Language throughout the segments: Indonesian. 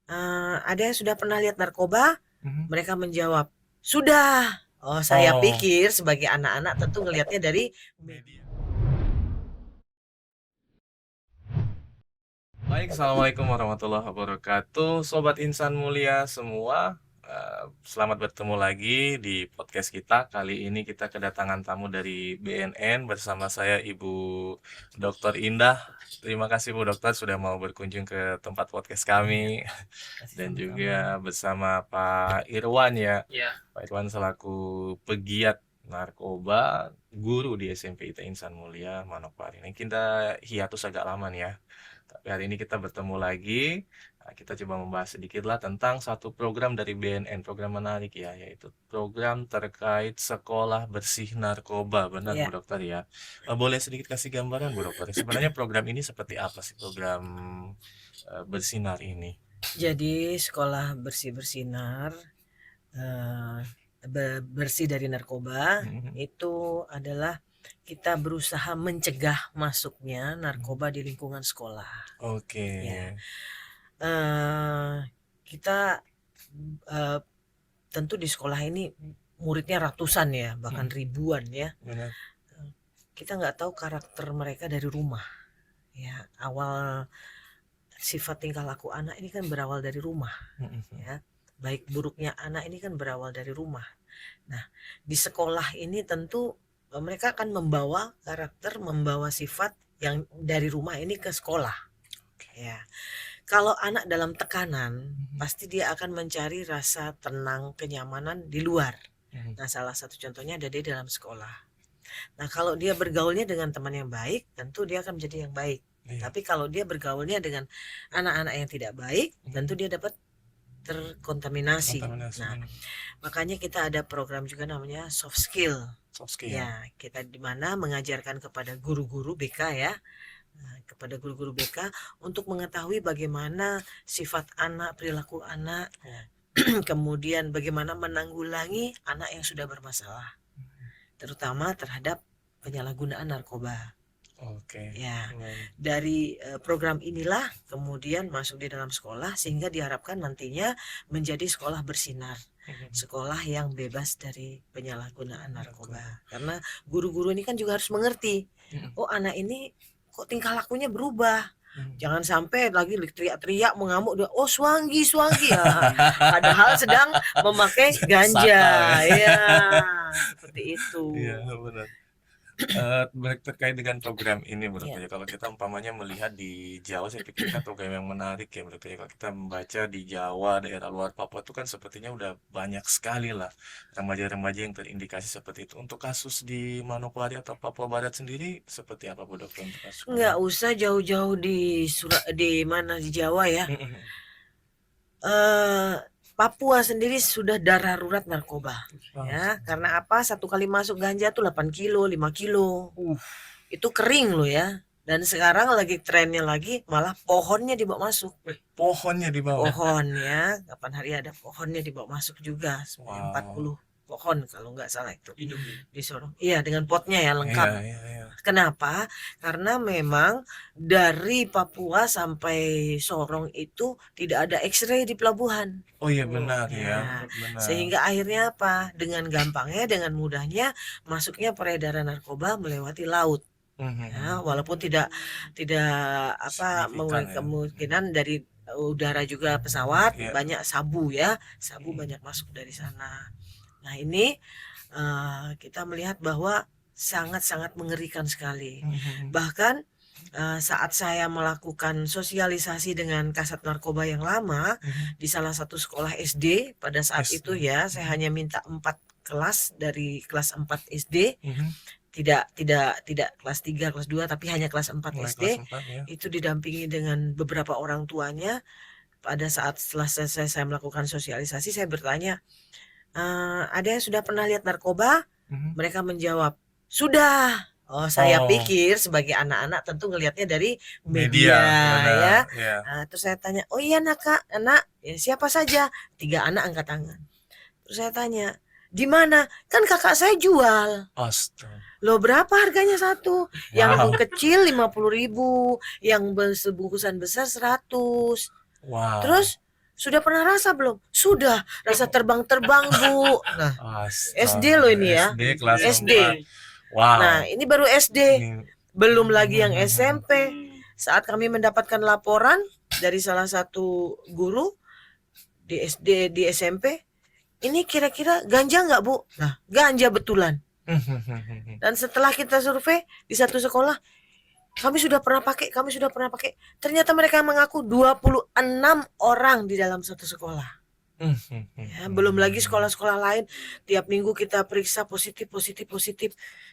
Ada yang sudah pernah lihat narkoba? Mereka menjawab, "Sudah." Oh, saya Oh, pikir sebagai anak-anak tentu ngelihatnya dari media. baik. Assalamualaikum warahmatullahi wabarakatuh. Sobat Insan Mulia semua, selamat bertemu lagi di podcast kita. Kali ini kita kedatangan tamu dari BNN bersama saya Ibu Dr. Indah. Terima kasih Bu Dokter sudah mau berkunjung ke tempat podcast Iya, kami. kasih Dan sama-sama. juga bersama Pak Irwan ya. Ya. Pak Irwan selaku pegiat narkoba, guru di SMP ITA Insan Mulia Manokwari. Ini kita hiatus agak lama nih ya. Tapi hari ini kita bertemu lagi. Nah, kita coba membahas sedikit lah tentang satu program dari BNN, program menarik ya, yaitu program terkait sekolah bersih narkoba. Benar Bu Iya. Dokter ya. Boleh sedikit kasih gambaran Bu Dokter? Sebenarnya program ini seperti apa sih program bersinar ini? Jadi sekolah bersih bersinar, bersih dari narkoba Mhm. itu adalah kita berusaha mencegah masuknya narkoba di lingkungan sekolah. Oke. Ya, eh, kita eh, tentu di sekolah ini muridnya ratusan ya, bahkan Mhm. ribuan ya. Benar. Kita nggak tahu karakter mereka dari rumah. Ya, awal sifat tingkah laku anak ini kan berawal dari rumah. Mhm. Ya, baik buruknya anak ini kan berawal dari rumah. Nah, di sekolah ini tentu mereka akan membawa karakter, membawa sifat yang dari rumah ini ke sekolah. Oke. Ya, kalau anak dalam tekanan, Mhm. pasti dia akan mencari rasa tenang, kenyamanan di luar. Mhm. Nah, salah satu contohnya ada di dalam sekolah. Nah, kalau dia bergaulnya dengan teman yang baik, tentu dia akan menjadi yang baik. Iya. Tapi kalau dia bergaulnya dengan anak-anak yang tidak baik, tentu Mhm. dia dapat terkontaminasi. Kontaminasi. Nah, Mhm. makanya kita ada program juga namanya soft skill. Soft skill. Ya, kita di mana mengajarkan kepada guru-guru BK ya, kepada guru-guru BK untuk mengetahui bagaimana sifat anak, perilaku anak, Oh. kemudian bagaimana menanggulangi anak yang sudah bermasalah, Mhm. terutama terhadap penyalahgunaan narkoba. Oke. Ya, Baik. dari program inilah kemudian masuk di dalam sekolah sehingga diharapkan nantinya menjadi sekolah bersinar, Mhm. sekolah yang bebas dari penyalahgunaan narkoba. Narkoba. Karena guru-guru ini kan juga harus mengerti, Mhm. oh anak ini kok tingkah lakunya berubah. Mhm. Jangan sampai lagi teriak-teriak mengamuk dia, oh swanggi swanggi ya. Padahal sedang memakai ganja. Saka ya. Ya, seperti itu. Iya, benar. Terkait dengan program ini menurut Ya. saya kalau kita umpamanya melihat di Jawa, saya pikir kan program yang menarik ya menurut saya. Kalau kita membaca di Jawa, daerah luar Papua itu kan sepertinya udah banyak sekali lah remaja-remaja yang terindikasi seperti itu. Untuk kasus di Manokwari atau Papua Barat sendiri seperti apa Bu Dokter untuk kasus Nggak ini? usah jauh-jauh di mana di Jawa ya. Mhm. Eh, Papua sendiri sudah darurat narkoba. Ah, Ya, karena apa? Satu kali masuk ganja tuh 8 kilo, 5 kilo. Itu kering loh ya. Dan sekarang lagi trennya lagi malah pohonnya dibawa masuk. pohonnya di bawah. Pohon ya, kapan hari ada pohonnya dibawa masuk juga. Sebenarnya Wow. 40 pohon kalau nggak salah itu di Sorong. Iya, dengan potnya ya lengkap. Iya, iya, iya. Kenapa? Karena memang dari Papua sampai Sorong itu tidak ada X-ray di pelabuhan. Oh iya benar ya, Ya, benar. sehingga akhirnya apa? Dengan gampangnya, dengan mudahnya masuknya peredaran narkoba melewati laut. Ya, Mhm. walaupun tidak tidak apa Signifikan mengurangi ya. kemungkinan dari udara juga pesawat Iya. banyak sabu ya, sabu Mhm. banyak masuk dari sana. Nah ini kita melihat bahwa sangat-sangat mengerikan sekali. Mhm. Bahkan saat saya melakukan sosialisasi dengan kasat narkoba yang lama Mhm. di salah satu sekolah SD pada saat itu SD. ya, saya Mhm. hanya minta 4 kelas dari kelas 4 SD, Mhm. tidak kelas 3 kelas 2 tapi hanya kelas 4 Mulai kelas SD, 4 ya. itu didampingi dengan beberapa orang tuanya. Pada saat setelah selesai saya melakukan sosialisasi, saya bertanya, "Ada yang sudah pernah lihat narkoba?" Mhm. Mereka menjawab, "Sudah." Oh, saya Oh, pikir sebagai anak-anak tentu ngelihatnya dari media, media benar, ya. ya. Terus saya tanya, "Oh iya nak Kak, nak, ya, siapa saja?" 3 anak angkat tangan. Terus saya tanya, "Di mana?" "Kan kakak saya jual." Astaga. Loh berapa harganya satu? Yang Wow, kecil 50.000, yang sebungkusan besar 100. wow. Terus Sudah pernah rasa belum? Sudah, rasa terbang-terbang, Bu. Nah, SD Astaga, loh ini ya. SD kelas SD. 4. Wow. Nah, ini baru SD. Ini Belum lagi yang SMP. Saat kami mendapatkan laporan dari salah satu guru di SD, di SMP, ini kira-kira ganja nggak, Bu? Nah, ganja betulan. Dan setelah kita survei di satu sekolah, kami sudah pernah pakai. Ternyata mereka mengaku 26 orang di dalam satu sekolah. Ya, belum lagi sekolah-sekolah lain, tiap minggu kita periksa positif.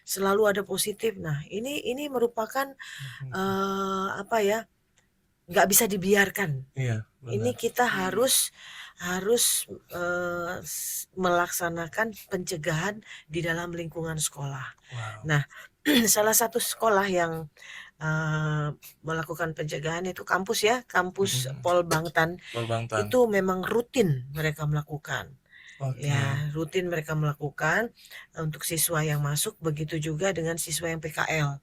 Selalu ada positif. Nah, ini merupakan apa ya? Nggak bisa dibiarkan. Iya, Ini benar. kita harus melaksanakan pencegahan di dalam lingkungan sekolah. Wow. Nah, salah satu sekolah yang melakukan pencegahan itu kampus ya, kampus Pol Bangtan. Bangtan. Itu memang rutin mereka melakukan. Oke. Ya, rutin mereka melakukan untuk siswa yang masuk, begitu juga dengan siswa yang PKL.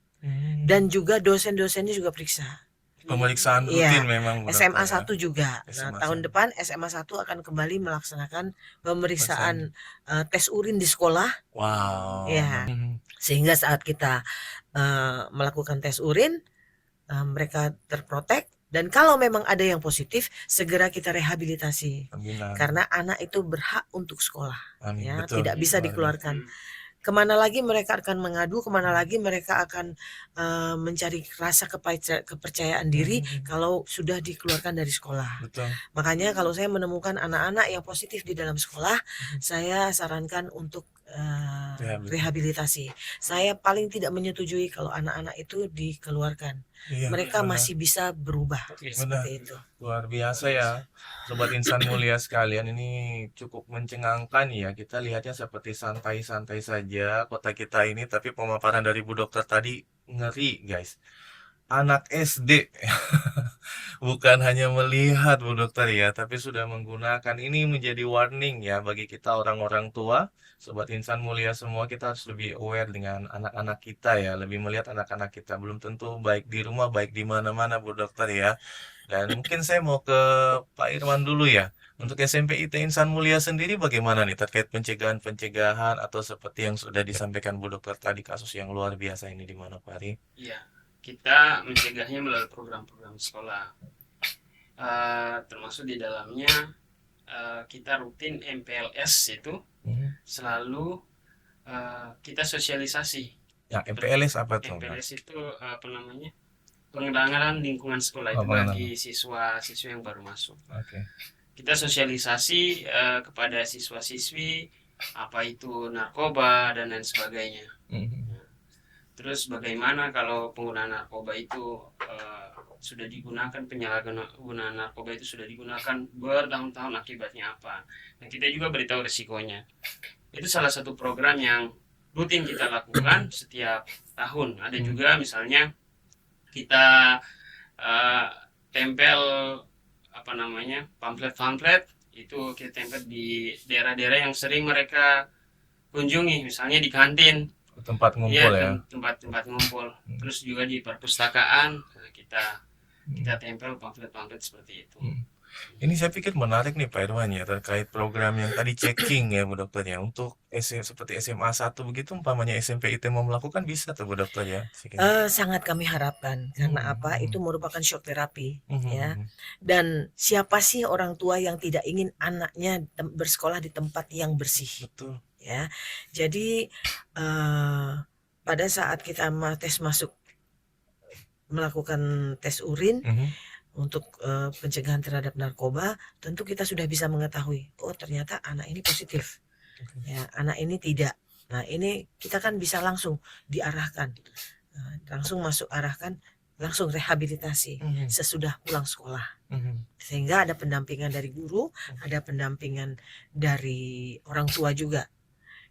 Dan juga dosen-dosennya juga periksa. Pemeriksaan Iya, rutin memang Bu SMA Dokter 1 juga. Nah, SMA tahun 1. depan SMA 1 akan kembali melaksanakan pemeriksaan tes urin di sekolah. Wow. Ya, sehingga saat kita melakukan tes urin, mereka terprotek, dan kalau memang ada yang positif, segera kita rehabilitasi. Benar. Karena anak itu berhak untuk sekolah. Amin. Ya, Betul. tidak bisa Luar biasa. dikeluarkan. Kemana lagi mereka akan mengadu, kemana lagi mereka akan mencari rasa kepercayaan diri kalau sudah dikeluarkan dari sekolah. Betul. Makanya kalau saya menemukan anak-anak yang positif di dalam sekolah, saya sarankan untuk rehabilitasi. Saya paling tidak menyetujui kalau anak-anak itu dikeluarkan. Iya, Mereka benar. masih bisa berubah seperti itu. Luar biasa ya, Sobat Insan mulia sekalian, ini cukup mencengangkan ya. Kita lihatnya seperti santai-santai saja kota kita ini, tapi pemaparan dari Bu Dokter tadi ngeri guys. Anak SD bukan hanya melihat Bu Dokter ya, tapi sudah menggunakan. Ini menjadi warning ya bagi kita orang-orang tua. Sobat Insan mulia semua, kita harus lebih aware dengan anak-anak kita ya, lebih melihat anak-anak kita. Belum tentu baik di rumah, baik di mana-mana Bu Dokter ya. Dan mungkin saya mau ke Pak Irwan dulu ya. Untuk SMP IT Insan Mulia sendiri bagaimana nih terkait pencegahan atau seperti yang sudah disampaikan Bu Dokter tadi, kasus yang luar biasa ini di Manokwari? Iya, kita mencegahnya melalui program-program sekolah. Termasuk di dalamnya kita rutin MPLS itu selalu kita sosialisasi. Ya, MPLS apa tuh? MPLS itu apa namanya? Pengendalian lingkungan sekolah itu bagi siswa-siswi yang baru masuk. Oke. Kita sosialisasi kepada siswa-siswi apa itu narkoba dan lain sebagainya. Terus bagaimana kalau penggunaan narkoba itu sudah digunakan, penyalahgunaan narkoba itu sudah digunakan bertahun-tahun, akibatnya apa? Dan kita juga beritahu risikonya. Itu salah satu program yang rutin kita lakukan setiap tahun. Ada juga misalnya kita tempel apa namanya, pamflet itu kita tempel di daerah-daerah yang sering mereka kunjungi, misalnya di kantin, tempat ngumpul ya, tempat ngumpul. Terus juga di perpustakaan kita tempel pamflet seperti itu. Ini saya pikir menarik nih Pak Irwan ya, terkait program yang tadi checking ya Bu Dokter ya. Untuk seperti SMA 1 begitu, umpamanya SMP IT mau melakukan, bisa tuh Bu Dokter ya? Sangat kami harapkan, karena apa? Itu merupakan shock terapi ya. Dan siapa sih orang tua yang tidak ingin anaknya bersekolah di tempat yang bersih? Betul. Ya, jadi pada saat kita melakukan tes urin untuk pencegahan terhadap narkoba, tentu kita sudah bisa mengetahui, oh ternyata anak ini positif, ya anak ini tidak. Nah ini kita kan bisa langsung diarahkan, langsung langsung rehabilitasi sesudah pulang sekolah. Sehingga ada pendampingan dari guru, ada pendampingan dari orang tua juga.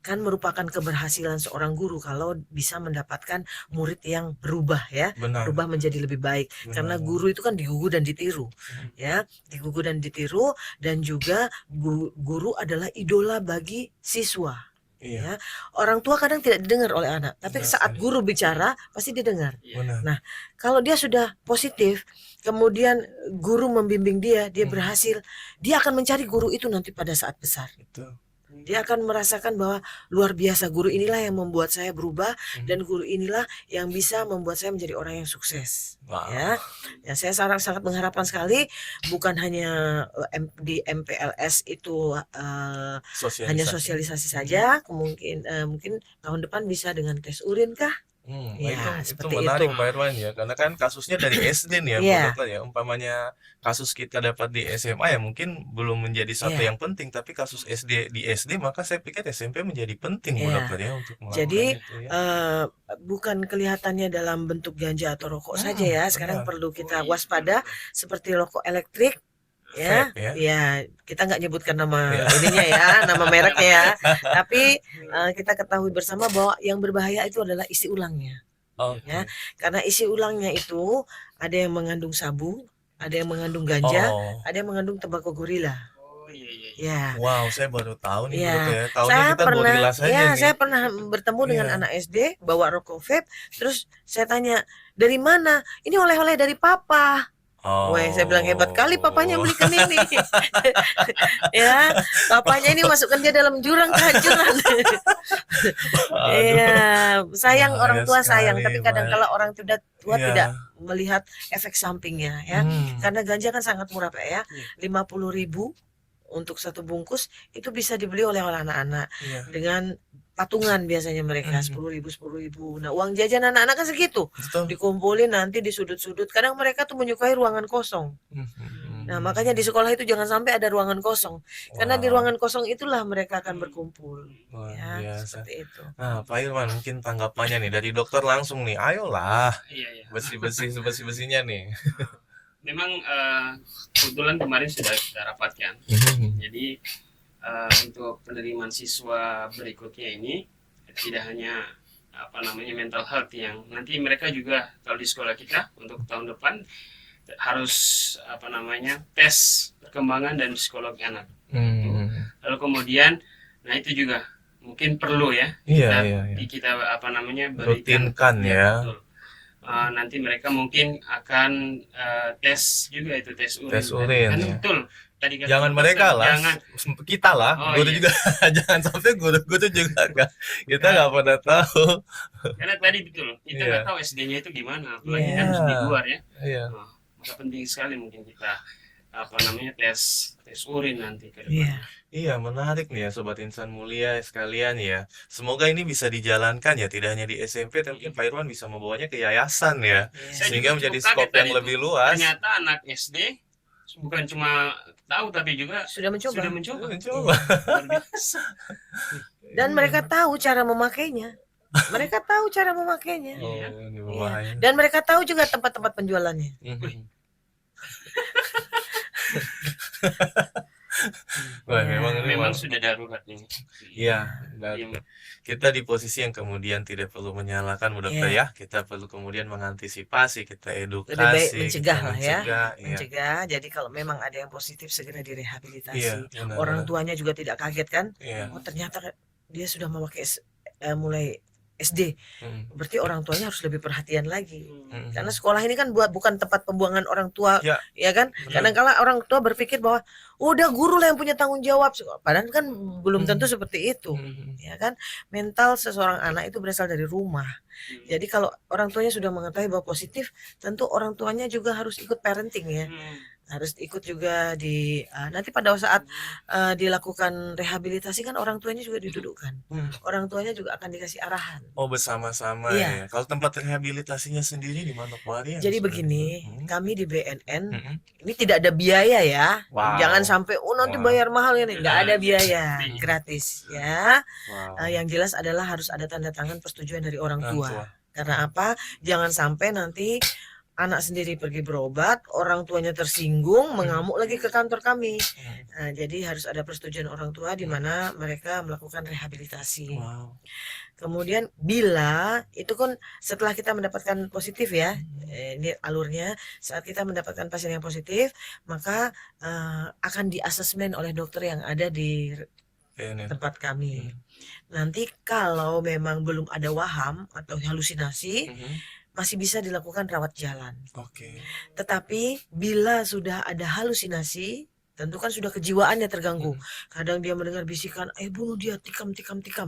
Kan merupakan keberhasilan seorang guru kalau bisa mendapatkan murid yang berubah ya. Benar. Berubah menjadi lebih baik. Benar. Karena guru itu kan digugu dan ditiru. Ya, digugu dan ditiru, dan juga guru adalah idola bagi siswa. Iya, Ya, orang tua kadang tidak didengar oleh anak, tapi benar saat sekali. guru bicara pasti didengar. Iya. Benar. Nah, kalau dia sudah positif, kemudian guru membimbing dia Hmm, berhasil, dia akan mencari guru itu nanti pada saat besar. betul. Dia akan merasakan bahwa luar biasa, guru inilah yang membuat saya berubah dan guru inilah yang bisa membuat saya menjadi orang yang sukses. Wow. Ya, saya sangat mengharapkan sekali bukan hanya di MPLS itu hanya sosialisasi saja, mungkin tahun depan bisa dengan tes urin kah? Nah Ya, itu seperti menarik itu. Pak Irwan ya, karena kan kasusnya dari SD nih ya Bu Iya, Dokter ya. Umpamanya kasus kita dapat di SMA ya mungkin belum menjadi satu iya, yang penting, tapi kasus di SD maka saya pikir SMP menjadi penting Bu iya. Dokter ya untuk melakukan Jadi itu ya. bukan kelihatannya dalam bentuk ganja atau rokok saja ya. Sekarang Benar. perlu kita Oh, iya, waspada seperti rokok elektrik. Ya, Vape ya. ya kita nggak nyebutkan nama Iya. ininya ya, nama mereknya ya. Tapi kita ketahui bersama bahwa yang berbahaya itu adalah isi ulangnya. Oke. Ya, karena isi ulangnya itu ada yang mengandung sabu, ada yang mengandung ganja, Oh. ada yang mengandung tembakau gorila. Oh, iya, iya. Ya, Wow, saya baru tahu nih Bu ya. Dokter ya. Taunya Saya kita pernah, gorilla saja ya, nih. saya pernah bertemu dengan Iya. anak SD bawa rokok vape, terus saya tanya, dari mana? Ini oleh-oleh dari papa. Wah, saya bilang hebat kali papanya Oh. belikan ini. Ya, papanya ini masukkan dia dalam jurang kehancuran. Iya, Aduh, sayang orang bahaya tua sayang, sekali, tapi kadang bahaya. kala orang tua Iya. tidak melihat efek sampingnya ya. Hmm. Karena ganja kan sangat murah Pak ya. Iya. 50.000 untuk satu bungkus itu bisa dibeli oleh anak-anak Iya. dengan patungan biasanya mereka Mhm. 10.000. Nah, uang jajan anak-anak kan segitu. Betul. Dikumpulin nanti di sudut-sudut. Kadang mereka tuh menyukai ruangan kosong. Nah, makanya di sekolah itu jangan sampai ada ruangan kosong. Karena di Wow, ruangan kosong itulah mereka akan berkumpul. luar Ya, biasa. seperti itu. Nah, Pak Irwan mungkin tanggapannya nih dari dokter langsung nih. Ayolah, Iya, iya. bersih-bersihnya nih. Memang kebetulan kemarin sudah kita rapatkan. Jadi untuk penerimaan siswa berikutnya ini tidak hanya mental health yang nanti mereka juga kalau di sekolah kita untuk tahun depan harus tes perkembangan dan psikologi anak. Lalu kemudian nah itu juga mungkin perlu ya Iya, kita berikan rutinkan ya. betul. Nanti mereka mungkin akan tes juga itu tes urin. Tes urin, Kan ya. betul. Tadi kata Jangan dokter, mereka lah, jangan. kita lah, Oh, guru iya. juga jangan sampai guru juga kita nggak pernah tahu. Karena tadi betul kita Iya. nggak tahu SD-nya itu gimana, apalagi Iya. kan di luar ya. Iya. Nah, maka penting sekali mungkin kita tes urin nanti ke depan. Iya. Iya, menarik nih ya Sobat Insan Mulia sekalian ya. Semoga ini bisa dijalankan ya, tidak hanya di SMP, tapi mungkin Pak Irwan bisa membawanya ke yayasan ya. Saya Sehingga juga menjadi cukup skop kaget yang tadi lebih itu. luas. Ternyata anak SD bukan cuma tahu tapi juga Sudah mencoba. sudah mencoba. Mencoba. Luar biasa. Dan mereka tahu cara memakainya. Mereka tahu cara memakainya. Oh, Iya. ini Iya. berbahaya. Dan mereka tahu juga tempat-tempat penjualannya. Wah, Ya. memang ini Memang sudah darurat ini. Iya, dan Iya. kita di posisi yang kemudian tidak perlu menyalahkan Bu Dokter ya. Kita perlu kemudian mengantisipasi, kita edukasi, Lebih baik kita mencegah lah ya. mencegah, iya. Mencegah. Jadi kalau memang ada yang positif segera direhabilitasi. Iya, benar, Orang benar. tuanya juga tidak kaget kan? Iya. Oh, ternyata dia sudah memakai mulai SD. Mm, Berarti orang tuanya harus lebih perhatian lagi. mm, Karena sekolah ini kan bukan tempat pembuangan orang tua, Ya, ya kan? benar. Kadang-kala orang tua berpikir bahwa udah guru lah yang punya tanggung jawab. Padahal kan belum tentu Hmm. seperti itu, Mm, ya kan? Mental seseorang anak itu berasal dari rumah. Jadi kalau orang tuanya sudah mengetahui bahwa positif, tentu orang tuanya juga harus ikut parenting ya. Harus ikut juga nanti pada saat dilakukan rehabilitasi kan orang tuanya juga didudukkan. Orang tuanya juga akan dikasih arahan. Oh, bersama-sama Iya. ya. Kalau tempat rehabilitasinya sendiri di Manokwari yang Jadi sudah begini, itu? kami di BNN Mm-mm. ini tidak ada biaya ya. Wow. Jangan sampai nanti Wow. bayar mahal ini. Nggak ada biaya, Gratis. gratis ya. Wow. Yang jelas adalah harus ada tanda tangan persetujuan dari orang Orang tua. tua. Karena apa? Jangan sampai nanti anak sendiri pergi berobat, orang tuanya tersinggung, mengamuk lagi ke kantor kami. Nah, jadi harus ada persetujuan orang tua di mana mereka melakukan rehabilitasi. Wow. Kemudian bila itu kan setelah kita mendapatkan positif ya, ini alurnya saat kita mendapatkan pasien yang positif, maka akan diasesmen oleh dokter yang ada di tempat kami. Nanti kalau memang belum ada waham atau halusinasi, masih bisa dilakukan rawat jalan. Oke. Tetapi bila sudah ada halusinasi, tentu kan sudah kejiwaannya terganggu. Kadang dia mendengar bisikan, bunuh dia, tikam.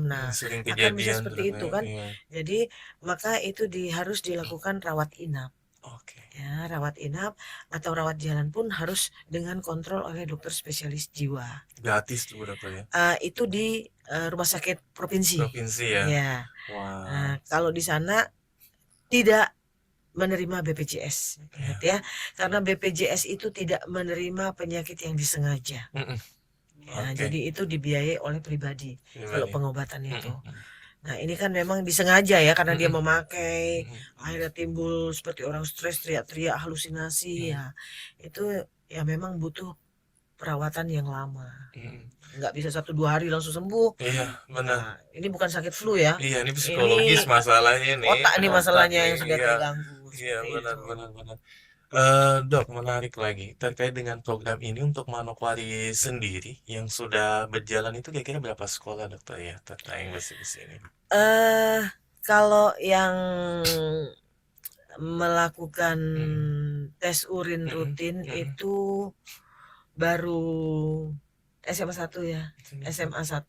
Nah, Sering akan bisa kejadian seperti itu ternyata, kan. iya. Jadi maka itu harus dilakukan rawat inap. Oke. Ya, rawat inap atau rawat jalan pun harus dengan kontrol oleh dokter spesialis jiwa. Gratis tuh dokter ya? Itu di rumah sakit provinsi. Provinsi ya? Ya. Wah. Kalau di sana tidak menerima BPJS, ingat ya, karena BPJS itu tidak menerima penyakit yang disengaja. Ya, Oke. jadi itu dibiayai oleh pribadi kalau pengobatan itu. Nah, ini kan memang disengaja ya, karena dia memakai, akhirnya timbul seperti orang stres, teriak-teriak, halusinasi ya. Itu ya memang butuh perawatan yang lama. Nggak bisa 1-2 hari langsung sembuh. Iya, benar. Nah, ini bukan sakit flu ya. Iya, ini psikologis masalahnya nih. Otak nih masalahnya yang nih, sudah iya. terganggu. Iya, seperti benar, itu. benar. Dok, menarik lagi terkait dengan program ini untuk Manokwari sendiri yang sudah berjalan itu kira-kira berapa sekolah dokter ya tentang yang besi-besi ini? Kalau yang melakukan tes urin rutin itu baru SMA 1 ya, SMA 1.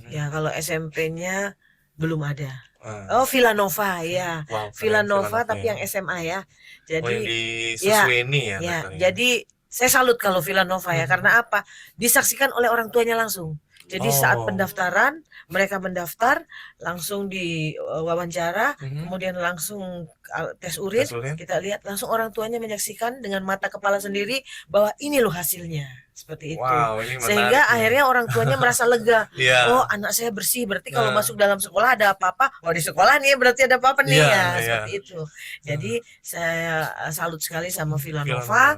Ya, kalau SMP-nya belum ada. Oh, Villanova ya. Wow, Villanova tapi ya. yang SMA ya. yang Jadi di Susweni ya, ya, dokter ya? jadi saya salut kalau Villanova ya, karena apa? Disaksikan oleh orang tuanya langsung. Jadi saat pendaftaran, mereka mendaftar, langsung diwawancara, kemudian langsung tes urin, kita lihat langsung orang tuanya menyaksikan dengan mata kepala sendiri bahwa ini loh hasilnya. Seperti itu. Wow, ini Sehingga menarik nih. akhirnya orang tuanya merasa lega. Iya. Oh, anak saya bersih, berarti kalau masuk dalam sekolah ada apa-apa, oh di sekolah nih berarti ada apa-apa nih, Iya, ya iya. seperti itu. Jadi saya salut sekali sama Villanova.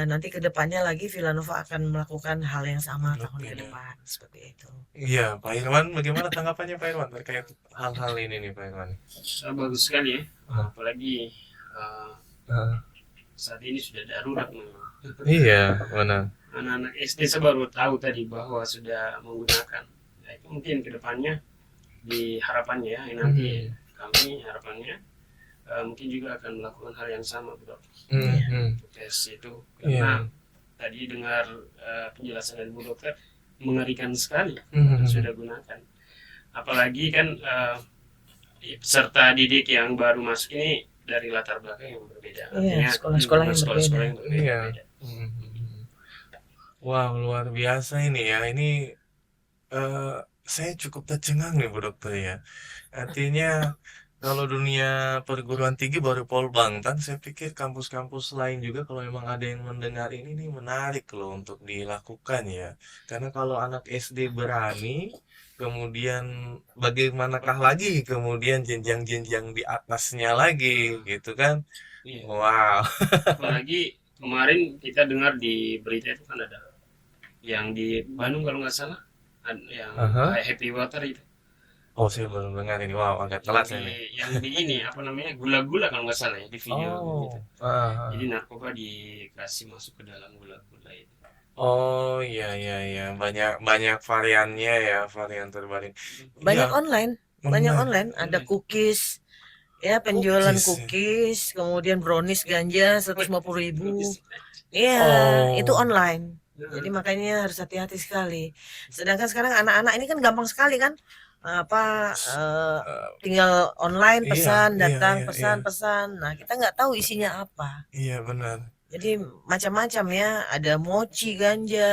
Nanti ke depannya lagi Villanova akan melakukan hal yang sama tahun ke depan, seperti itu. Iya, Pak Irwan, bagaimana tanggapannya Pak Irwan terkait hal-hal ini nih Pak Irwan? Bagus sekali ya, apalagi saat ini sudah darurat memang. Iya, benar. Anak-anak SD saya baru tahu tadi bahwa sudah menggunakan. Nah, itu mungkin kedepannya di harapannya ya, nanti kami harapannya mungkin juga akan melakukan hal yang sama, Bro. Tes itu karena tadi dengar penjelasan dari Bu Dokter mengerikan sekali sudah gunakan. Apalagi kan peserta didik yang baru masuk ini dari latar belakang yang berbeda. Iya, sekolah-sekolah yang sekolah-sekolah yang Iya. berbeda. Wow, luar biasa ini ya. Ini saya cukup tercengang nih Bu Dokter ya. Artinya kalau dunia perguruan tinggi baru Polbang, kan saya pikir kampus-kampus lain juga kalau memang ada yang mendengar ini nih menarik loh untuk dilakukan ya. Karena kalau anak SD berani, kemudian bagaimanakah lagi kemudian jenjang-jenjang di atasnya lagi gitu kan. Iya. Wow. Apalagi kemarin kita dengar di berita itu kan ada yang di Bandung kalau nggak salah, yang Happy Water itu. Oh, saya belum dengar ini. Wow, agak telat saya nih. Yang di ini apa namanya, gula-gula kalau nggak salah ya di video gitu. Jadi narkoba dikasih masuk ke dalam gula-gula itu. Oh iya, banyak variannya ya, varian terbaru. Banyak Iya, online, ada cookies, ya penjualan cookies, kemudian brownies ganja 150.000. Iya, itu online. Jadi makanya harus hati-hati sekali. Sedangkan sekarang anak-anak ini kan gampang sekali kan, tinggal online pesan, datang pesan. Nah, kita nggak tahu isinya apa. Iya benar. Jadi macam-macam ya, ada mochi ganja,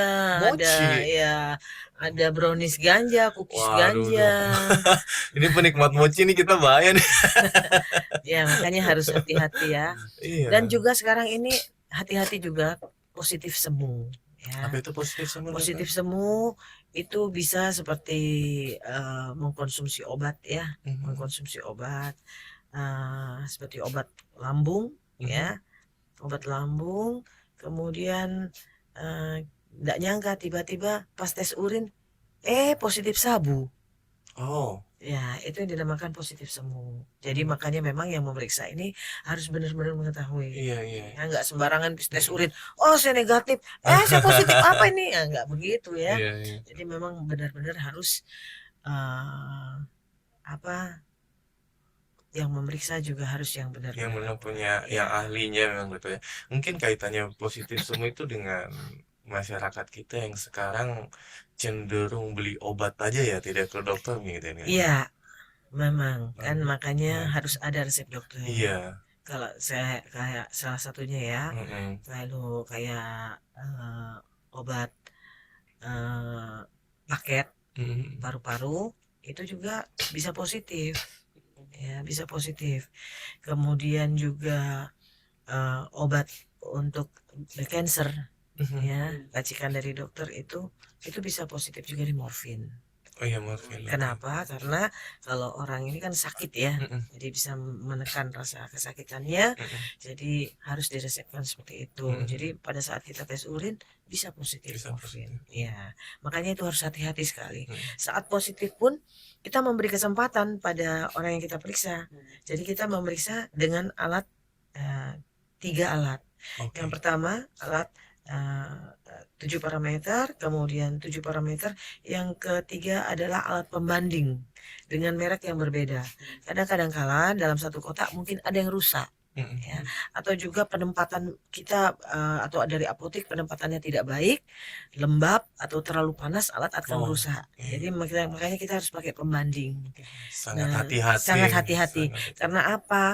ada brownies ganja, cookies ganja. Ini penikmat mochi nih kita bahaya nih. Ya, makanya harus hati-hati ya. Iya. Dan juga sekarang ini hati-hati juga positif semu. Ya. Apa itu positif semu? Positif semu itu bisa seperti mengkonsumsi obat ya, mengkonsumsi obat seperti obat lambung ya, obat lambung. Kemudian nggak nyangka tiba-tiba pas tes urin positif sabu. Oh. Ya, itu yang dinamakan positif semu. Jadi makanya memang yang memeriksa ini harus benar-benar mengetahui. Iya, iya. Ya, nggak sembarangan tes urin. Oh, saya negatif. Saya positif apa ini? Ya, nggak begitu ya. Iya, iya. Jadi memang benar-benar harus apa yang memeriksa juga harus yang Yang benar-benar benar punya ya. yang ahlinya memang betul ya. Mungkin kaitannya positif semua itu dengan masyarakat kita yang sekarang cenderung beli obat aja ya, tidak ke dokter gitu ya. Iya, memang kan Hmm. makanya harus ada resep dokter. Iya. Kalau saya kayak salah satunya ya, Mm-mm. lalu kayak obat paket Mm-mm. paru-paru itu juga bisa positif, ya bisa positif. Kemudian juga obat untuk cancer, ya racikan dari dokter itu bisa positif juga di morfin. Oh iya, morfin. Kenapa? Karena kalau orang ini kan sakit ya, Mm-mm. jadi bisa menekan rasa kesakitannya, Mm-mm. jadi harus diresepkan seperti itu. Mm-mm. Jadi pada saat kita tes urin bisa positif Bisa morfin. positif. Ya, makanya itu harus hati-hati sekali. Mm. Saat positif pun kita memberi kesempatan pada orang yang kita periksa. Jadi kita memeriksa dengan alat 3 alat. Oke. Yang pertama alat 7 parameter, kemudian 7 parameter. Yang ketiga adalah alat pembanding dengan merek yang berbeda. Kadang-kadang kala dalam satu kotak mungkin ada yang rusak. Mm-mm. Ya, atau juga penempatan kita atau dari apotek penempatannya tidak baik, lembab atau terlalu panas, alat akan Oh, rusak. oke. Jadi makanya kita harus pakai pembanding. Sangat Nah, hati-hati. sangat hati-hati. Sangat hati-hati. Karena apa?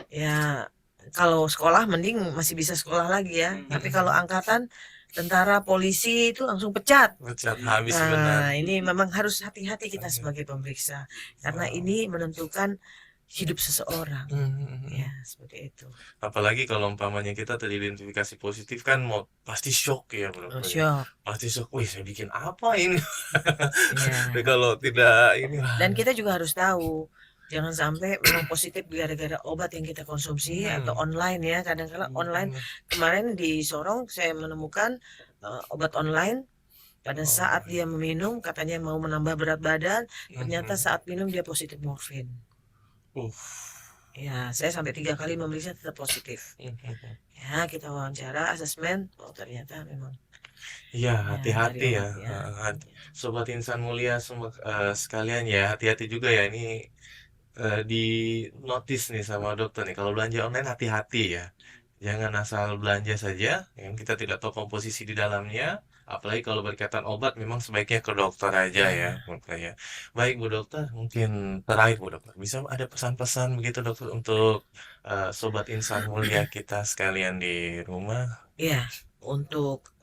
Ya, kalau sekolah mending masih bisa sekolah lagi ya. Tapi kalau angkatan, tentara, polisi itu langsung pecat. Pecat habis benar. Nah, ini memang harus hati-hati kita sebagai pemeriksa. Karena Wow. ini menentukan hidup seseorang. Mm-mm. Ya, seperti itu. Apalagi kalau umpamanya kita teridentifikasi positif kan mau pasti shock ya bro. Oh, syok. Pasti shock. Wih, saya bikin apa ini? Ya. Tapi kalau tidak ini Dan kita juga harus tahu, jangan sampai memang positif gara-gara obat yang kita konsumsi atau online ya. Kadang-kadang online, kemarin di Sorong saya menemukan obat online. Pada saat dia meminum katanya mau menambah berat badan, ternyata saat minum dia positif morfin. Ya, saya sampai 3 kali memeriksa tetap positif. Ya, kita wawancara, asesmen, oh ternyata memang. Iya, hati-hati dari ya. obat, ya. Sobat insan mulia semua sekalian ya, hati-hati juga ya ini di notice nih sama dokter nih. Kalau belanja online hati-hati ya. Jangan asal belanja saja, yang kita tidak tahu komposisi di dalamnya. Apalagi kalau berkaitan obat, memang sebaiknya ke dokter aja ya, makanya. Baik Bu Dokter, mungkin terakhir Bu Dokter, bisa ada pesan-pesan begitu Dokter untuk sobat insan mulia kita sekalian di rumah? Ya, untuk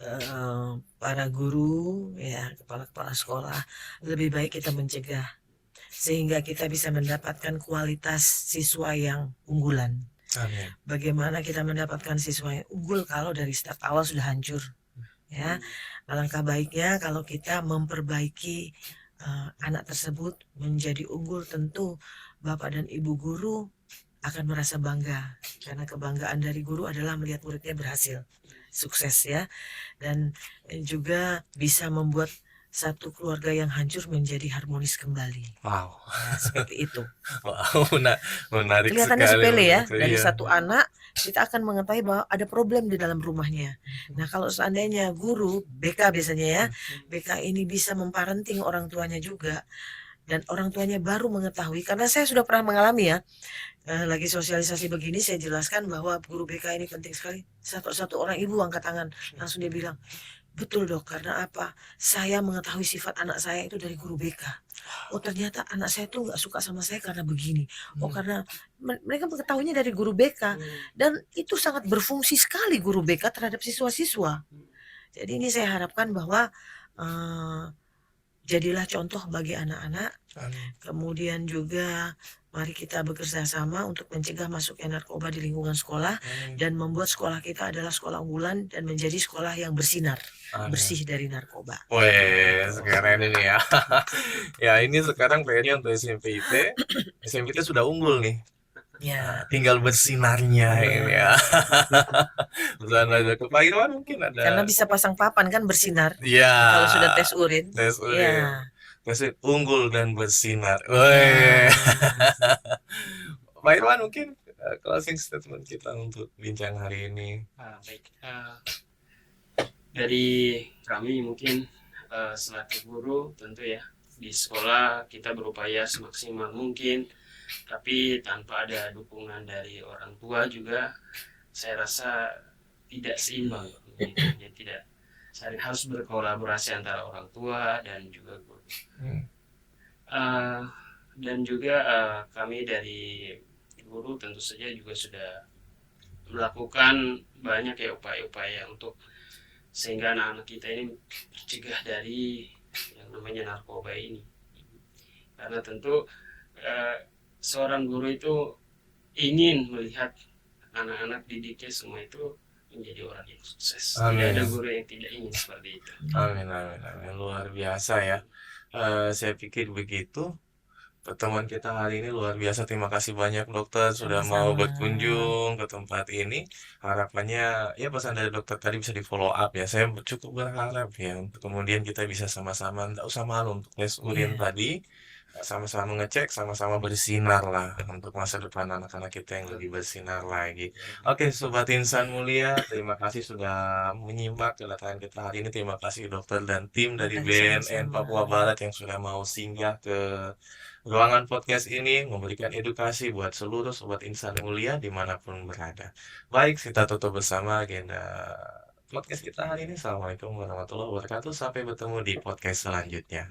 para guru, ya kepala-kepala sekolah, lebih baik kita mencegah sehingga kita bisa mendapatkan kualitas siswa yang unggulan. Amin. Bagaimana kita mendapatkan siswa yang unggul kalau dari start awal sudah hancur? Ya, alangkah baiknya kalau kita memperbaiki anak tersebut menjadi unggul. Tentu Bapak dan Ibu guru akan merasa bangga karena kebanggaan dari guru adalah melihat muridnya berhasil, sukses ya, dan juga bisa membuat satu keluarga yang hancur menjadi harmonis kembali. Wow. Nah, seperti itu. Wow, menarik Kelihatannya sekali. sepele ya, Dokter. dari Iya. satu anak kita akan mengetahui bahwa ada problem di dalam rumahnya. Nah, kalau seandainya guru BK biasanya ya, BK ini bisa memparenting orang tuanya juga, dan orang tuanya baru mengetahui, karena saya sudah pernah mengalami ya, lagi sosialisasi begini saya jelaskan bahwa guru BK ini penting sekali. Satu orang ibu angkat tangan, langsung dia bilang, betul dok, karena apa? Saya mengetahui sifat anak saya itu dari guru BK. Oh ternyata anak saya tuh nggak suka sama saya karena begini. Oh karena mereka mengetahuinya dari guru BK, dan itu sangat berfungsi sekali guru BK terhadap siswa-siswa. Jadi ini saya harapkan bahwa jadilah contoh bagi anak-anak. Kemudian juga mari kita bekerja sama untuk mencegah masuknya narkoba di lingkungan sekolah dan membuat sekolah kita adalah sekolah unggulan dan menjadi sekolah yang bersinar, bersih dari narkoba. Weh, sekarang ini ya. Ya, ini sekarang PR-nya untuk SMPIT. SMPIT sudah unggul nih. Ya. Tinggal bersinarnya ini ya. Sana aja ke Pak Irwan mungkin ada. Karena bisa pasang papan kan bersinar. Iya. Kalau sudah tes urin. Tes urin. Ya. Kasih unggul dan bersinar. Weh. Pak Irwan mungkin closing statement kita untuk bincang hari ini. Baik, dari kami mungkin selaku guru tentu ya di sekolah kita berupaya semaksimal mungkin, tapi tanpa ada dukungan dari orang tua juga saya rasa tidak seimbang. Jadi tidak harus berkolaborasi antara orang tua dan juga guru. Dan juga kami dari guru tentu saja juga sudah melakukan banyak ya upaya-upaya untuk sehingga anak-anak kita ini tercegah dari yang namanya narkoba ini. Karena tentu seorang guru itu ingin melihat anak-anak didiknya semua itu menjadi orang yang sukses. Amin. Tidak ada guru yang tidak ingin seperti itu. Amin, amin, amin. Luar biasa ya. Saya pikir begitu. Pertemuan kita hari ini luar biasa. Terima kasih banyak dokter sudah mau Sama-sama. berkunjung ke tempat ini. Harapannya ya pesan dari dokter tadi bisa di follow up ya. Saya cukup berharap ya untuk kemudian kita bisa sama-sama, nggak usah malu untuk tes urin tadi, sama-sama mengecek, sama-sama bersinar lah untuk masa depan anak-anak kita yang lebih bersinar lagi. Oke, Sobat Insan Mulia, terima kasih sudah menyimak kedatangan kita hari ini. Terima kasih dokter dan tim dari Terima BNN kasih, Papua sama-sama. Barat yang sudah mau singgah ke ruangan podcast ini, memberikan edukasi buat seluruh Sobat Insan Mulia dimanapun berada. Baik, kita tutup bersama agenda podcast kita hari ini. Assalamualaikum warahmatullahi wabarakatuh. Sampai bertemu di podcast selanjutnya.